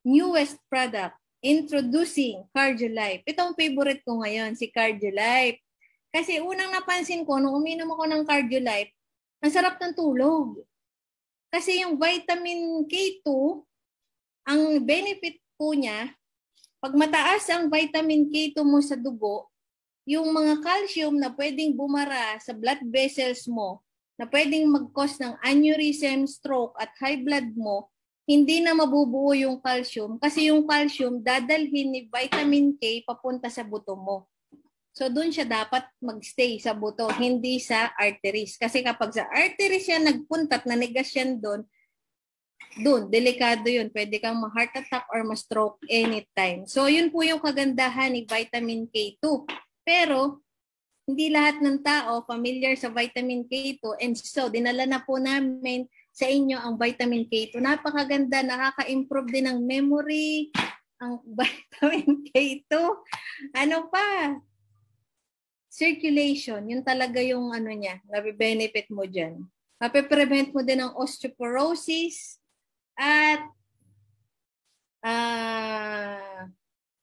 newest product, introducing CardioLife. Ito ang favorite ko ngayon, si CardioLife. Kasi unang napansin ko, nung uminom ako ng CardioLife, ang sarap ng tulog. Kasi yung vitamin K2, ang benefit po niya, pag mataas ang vitamin K2 mo sa dugo, yung mga calcium na pwedeng bumara sa blood vessels mo, na pwedeng mag-cause ng aneurysm, stroke at high blood mo, hindi na mabubuo yung calcium kasi yung calcium dadalhin ni vitamin K papunta sa buto mo. So doon siya dapat magstay sa buto, hindi sa arteries. Kasi kapag sa arteries siya nagpunta at nanigas yan doon, delikado yun. Pwede kang ma-heart attack or ma-stroke anytime. So yun po yung kagandahan ni vitamin K2. Pero hindi lahat ng tao familiar sa vitamin K2 and so dinala na po namin sa inyo ang vitamin K2. Napakaganda, nakaka-improve din ng memory, ang vitamin K2. Ano pa? Circulation, yun talaga yung ano niya, nabe-benefit mo dyan. Mape-prevent mo din ang osteoporosis at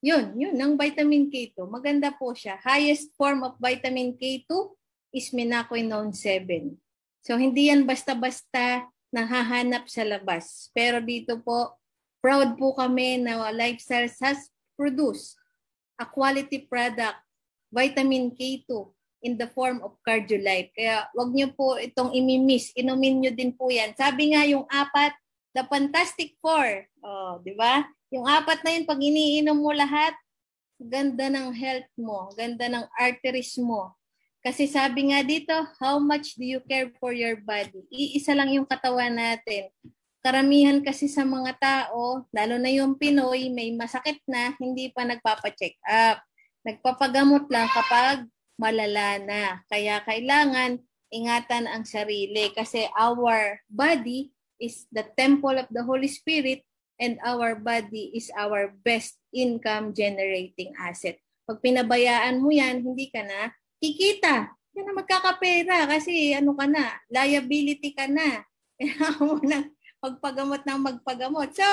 yun ang vitamin K2. Maganda po siya. Highest form of vitamin K2 is Minoquinone 7. So hindi yan basta-basta nahahanap sa labas. Pero dito po, proud po kami na Lifestyles has produced a quality product, vitamin K2 in the form of CardioLife. Kaya wag niyo po itong imimiss. Inumin niyo din po yan. Sabi nga yung apat, the Fantastic Four. Oh, di ba? Yung apat na yun, pag iniinom mo lahat, ganda ng health mo, ganda ng arteries mo. Kasi sabi nga dito, how much do you care for your body? Iisa lang yung katawan natin. Karamihan kasi sa mga tao, lalo na yung Pinoy, may masakit na, hindi pa nagpapacheck up. Nagpapagamot lang kapag malala na. Kaya kailangan ingatan ang sarili kasi our body is the temple of the Holy Spirit and our body is our best income generating asset. Pag pinabayaan mo yan, hindi ka na kikita. Hindi ka na magkakapera kasi ano ka na, liability ka na. Kailangan mo na magpagamot ng magpagamot. So,